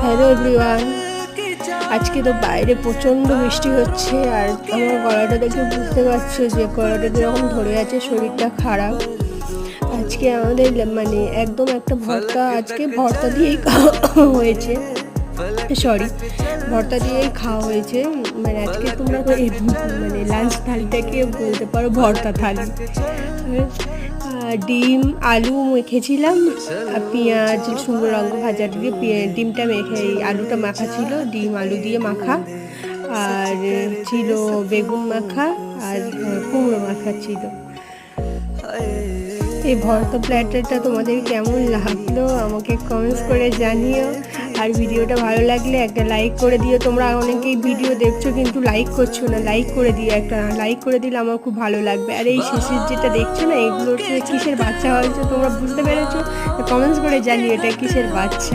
Hello everyone, আজকে তো বাইরে প্রচণ্ড বৃষ্টি হচ্ছে আর আমার গলাটা দেখে বুঝতে পারছো যে গলাটা যেরকম ধরে আছে, শরীরটা খারাপ। আজকে আমাদের মানে একদম একটা ভর্তা, আজকে ভর্তা দিয়েই খাওয়া হয়েছে, সরি ভর্তা দিয়েই খাওয়া হয়েছে। মানে আজকে তোমরা মানে লাঞ্চ থালিটাকে বলতে পারো ভর্তা থালি। ডিম আলু মেখেছিলাম আর পেঁয়াজ শুকনো লঙ্কা ভাজা দিয়ে ডিমটা মেখে আলুটা মাখা ছিল, ডিম আলু দিয়ে মাখা, আর ছিল বেগুন মাখা আর কুমড়ো মাখা ছিল। এই ভর্তা প্ল্যাটারটা তোমাদের কেমন লাগলো আমাকে কমেন্টস করে জানিও। আর ভিডিওটা ভালো লাগলে একটা লাইক করে দিও। তোমরা অনেকেই ভিডিও দেখছো কিন্তু লাইক করছো না, লাইক করে দিও, একটা লাইক করে দিলে আমার খুব ভালো লাগবে। আর এই শেষের যেটা দেখছো না, এগুলো কিসের বাচ্চা হয়েছে তোমরা বুঝতে পেরেছো? কমেন্টস করে জানিও এটা কিসের বাচ্চা।